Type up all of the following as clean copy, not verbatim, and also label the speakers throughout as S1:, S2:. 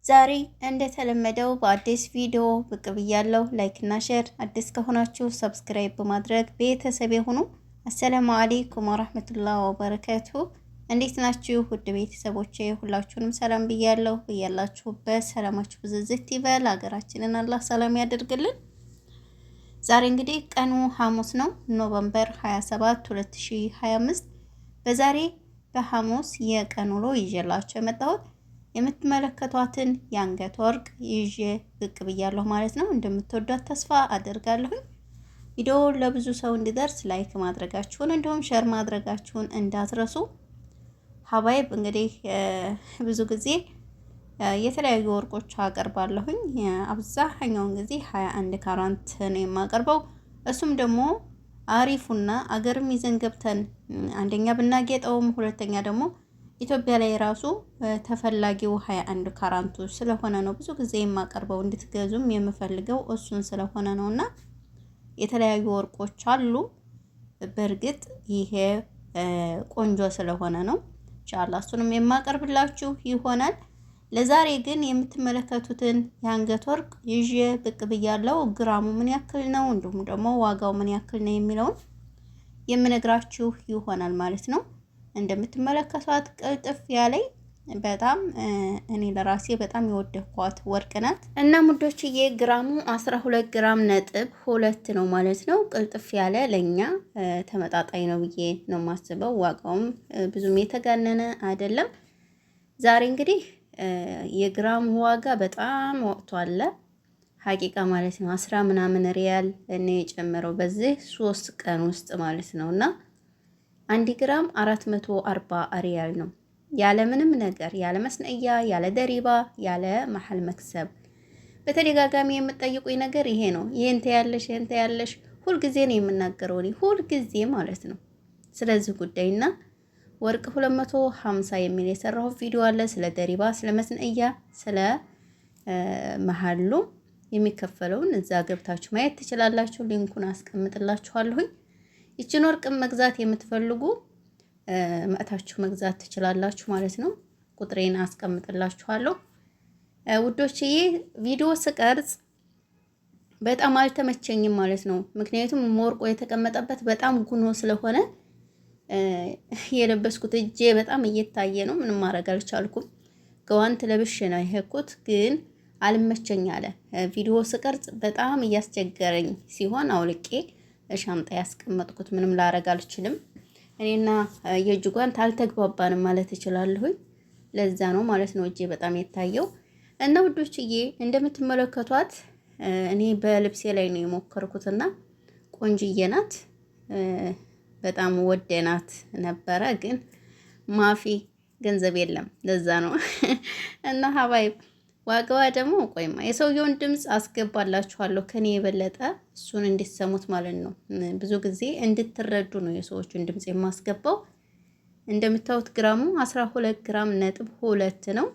S1: ዛሬ እንደተለመደው በአዲስ ቪዲዮ ብቅ ብያለሁ። ላይክ እና ሼር፣ አዲስ ከሆናችሁ ሰብስክራይብ በማድረግ ቤተሰብ የሆኑ። አሰላሙ አለይኩም ወራህመቱላሂ ወበረካቱ። እንዴት ናችሁ ውድ ቤተሰቦቼ? ሁላችሁንም ሰላም ብያለሁ። ብያላችሁበት ሰላማችሁ ብዝዝት ይበል። ሀገራችንን አላህ ሰላም ያደርግልን። ዛሬ እንግዲህ ቀኑ ሐሙስ ነው፣ ኖቨምበር 27 2025። በዛሬ በሐሙስ የቀን ውሎ ይዤላችሁ የመጣሁት የምትመለከቷትን የአንገት ወርቅ ይዤ ብቅ ብያለሁ ማለት ነው። እንደምትወዷት ተስፋ አደርጋለሁኝ። ቪዲዮ ለብዙ ሰው እንዲደርስ ላይክ ማድረጋችሁን እንዲሁም ሼር ማድረጋችሁን እንዳትረሱ። ሀባይብ እንግዲህ ብዙ ጊዜ የተለያዩ ወርቆች አቀርባለሁኝ። አብዛኛውን ጊዜ 21 ካራንት ነው የማቀርበው። እሱም ደግሞ አሪፉና አገርም ይዘን ገብተን አንደኛ ብናጌጠውም ሁለተኛ ደግሞ ኢትዮጵያ ላይ ራሱ ተፈላጊው 21 ካራንቱ ስለሆነ ነው ብዙ ጊዜ የማቀርበው። እንድትገዙም የምፈልገው እሱን ስለሆነ ነውና የተለያዩ ወርቆች አሉ። በእርግጥ ይሄ ቆንጆ ስለሆነ ነው ኢንሻአላህ እሱንም የማቀርብላችሁ ይሆናል። ለዛሬ ግን የምትመለከቱትን የአንገት ወርቅ ይዤ ብቅ ብያለሁ። ግራሙ ምን ያክል ነው እንዲሁም ደግሞ ዋጋው ምን ያክል ነው የሚለውን የምነግራችሁ ይሆናል ማለት ነው። እንደምትመለከቷት ቅልጥፍ ያለኝ በጣም እኔ ለራሴ በጣም የወደድኳት ወርቅ ናት እና ሙዶችዬ ግራሙ 12 ግራም ነጥብ 2 ነው ማለት ነው። ቅልጥፍ ያለ ለኛ ተመጣጣኝ ነው ብዬ ነው የማስበው። ዋጋውም ብዙም የተጋነነ አይደለም። ዛሬ እንግዲህ የግራሙ ዋጋ በጣም ወጥቷል ሀቂቃ ማለት ነው። 10 ምናምን ሪያል እኔ የጨመረው በዚህ 3 ቀን ውስጥ ማለት ነውና 1 ግራም 440 ሪያል ነው። ያለ ምንም ነገር ያለ መስነያ ያለ ደሪባ ያለ መሐል መክሰብ። በተደጋጋሚ የምትጠይቁኝ ነገር ይሄ ነው። ይሄን ታያለሽ ሁልጊዜ ነው የምናገረው እኔ ሁልጊዜ ማለት ነው ስለዚህ ጉዳይና ወርቅ 250 የሚል የሰራው ቪዲዮ አለ። ስለ ደሪባ ስለ መስነያ ስለ መሐሉ የሚከፈለውን እዛ ገብታችሁ ማየት ትችላላችሁ። ሊንኩን አስቀምጥላችኋለሁኝ። ይችን ወርቅ መግዛት የምትፈልጉ መጥታችሁ መግዛት ትችላላችሁ ማለት ነው። ቁጥሬን አስቀምጥላችኋለሁ ውዶችዬ። ቪዲዮ ስቀርጽ በጣም አልተመቸኝም ማለት ነው። ምክንያቱም ወርቁ የተቀመጠበት በጣም ጉኖ ስለሆነ የለበስኩት እጄ በጣም እየታየ ነው። ምንም ማድረግ አልቻልኩም። ገዋንት ለብሼ ነው የሄድኩት ግን አልመቸኝ አለ። ቪዲዮ ስቀርጽ በጣም እያስቸገረኝ ሲሆን አውልቄ ሻንጣ ያስቀመጥኩት ምንም ላረግ አልችልም። እኔና የእጅ ጓንት አልተግባባንም ማለት እችላለሁኝ። ለዛ ነው ማለት ነው እጄ በጣም የታየው እና ውዶችዬ እንደምትመለከቷት እኔ በልብሴ ላይ ነው የሞከርኩትና ቆንጅዬ ናት። በጣም ወደናት ነበረ ግን ማፊ ገንዘብ የለም ለዛ ነው እና ሀባይ ዋጋዋ ደግሞ ቆይማ የሰውየውን ድምፅ አስገባላችኋለሁ ከኔ የበለጠ እሱን እንድትሰሙት ማለት ነው። ብዙ ጊዜ እንድትረዱ ነው የሰዎቹን ድምፅ የማስገባው። እንደምታዩት ግራሙ 12 ግራም ነጥብ 2 ነው።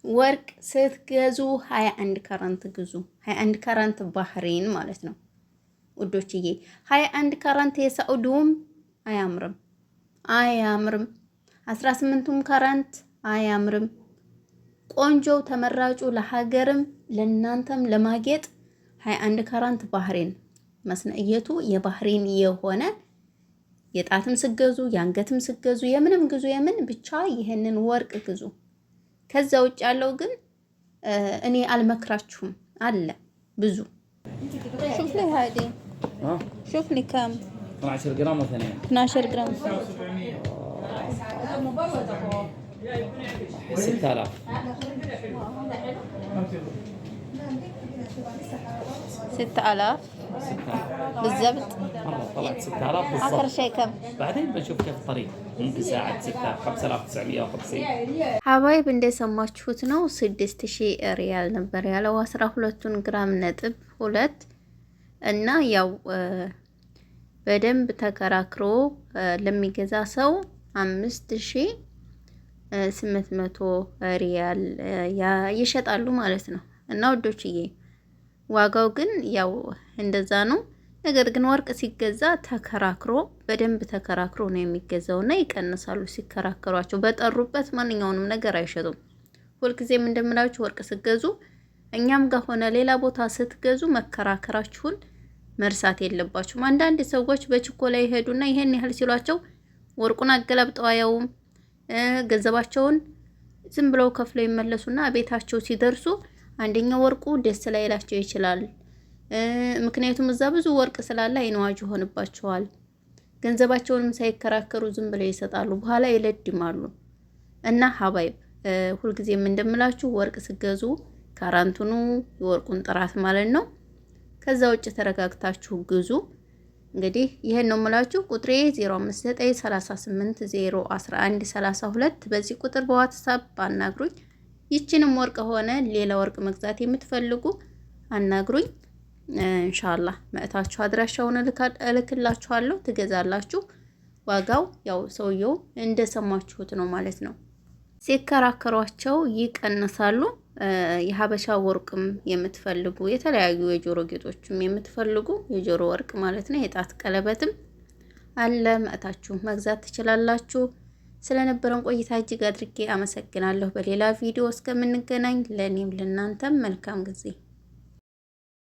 S1: ወርቅ ስትገዙ 21 ካራንት ግዙ። 21 ካራንት ባህሬን ማለት ነው ውዶችዬ። 21 ካራንት የሳዑዲውም አያምርም 18ቱም ካራንት አያምርም። ቆንጆው ተመራጩ ለሀገርም ለናንተም ለማጌጥ 21 ካራንት ባህሬን መስነየቱ የባህሬን የሆነ የጣትም ስገዙ የአንገትም ስገዙ የምንም ግዙ የምን ብቻ ይሄንን ወርቅ ግዙ። ከዛ ውጭ ያለው ግን እኔ አልመክራችሁም አለ ብዙ شوف لي هذه شوف لي كم
S2: 12 جرام و2
S1: 12 جرام
S2: 6000
S1: 6000 بالضبط.
S2: مرة طلعت 6000 بالضبط.
S1: آخر شيء كم؟
S2: بعدين بنشوف كيف الطريق ممكن ساعة 5950.
S1: ሀባይብ እንደሰማችሁት ነው 6000 ሪያል ነበር ያለው 12 ግራም ነጥብ 2 እና ያው በደንብ ተከራክሮ ለሚገዛ ሰው 5800 ሪያል ይሸጣሉ ማለት ነው። እና ወዶችዬ ዋጋው ግን ያው እንደዛ ነው። ነገር ግን ወርቅ ሲገዛ ተከራክሮ በደንብ ተከራክሮ ነው የሚገዛውና ይቀንሳሉ ሲከራከሯቸው። በጠሩበት ማንኛውንም ነገር አይሸጡም። ሁልጊዜም እንደምላችሁ ወርቅ ስትገዙ እኛም ጋር ሆነ ሌላ ቦታ ስትገዙ መከራከራችሁን መርሳት የለባችሁም። አንዳንድ ሰዎች በችኮላ ይሄዱና ይሄን ያህል ሲሏቸው ወርቁን አገላብጠው አያውም። ገንዘባቸውን ዝም ብለው ከፍለው ይመለሱና ቤታቸው ሲደርሱ አንደኛው ወርቁ ደስ ላይላቸው ይችላል። ምክንያቱም እዛ ብዙ ወርቅ ስላለ አይነዋጅ ይሆንባቸዋል። ገንዘባቸውንም ሳይከራከሩ ዝም ብለው ይሰጣሉ። በኋላ ይለድማሉ። እና ሀባይብ ሁልጊዜም እንደምላችሁ ወርቅ ስገዙ ካራንቱኑ የወርቁን ጥራት ማለት ነው። ከዛ ውጭ ተረጋግታችሁ ግዙ። እንግዲህ ይሄን ነው የምላችሁ። ቁጥሬ 05938011132 በዚህ ቁጥር በዋትስአፕ አናግሩኝ። ይችንም ወርቅ ሆነ ሌላ ወርቅ መግዛት የምትፈልጉ አናግሩኝ። ኢንሻአላህ መእታችሁ አድራሻውን እልክላችኋለሁ፣ ትገዛላችሁ። ዋጋው ያው ሰውየው እንደሰማችሁት ነው ማለት ነው። ሲከራከሯቸው ይቀንሳሉ። የሀበሻ ወርቅም የምትፈልጉ የተለያዩ የጆሮ ጌጦችም የምትፈልጉ የጆሮ ወርቅ ማለት ነው፣ የጣት ቀለበትም አለ፣ መእታችሁ መግዛት ትችላላችሁ። ስለነበረን ቆይታ እጅግ አድርጌ አመሰግናለሁ። በሌላ ቪዲዮ እስከምንገናኝ ለኔም ለናንተም መልካም ጊዜ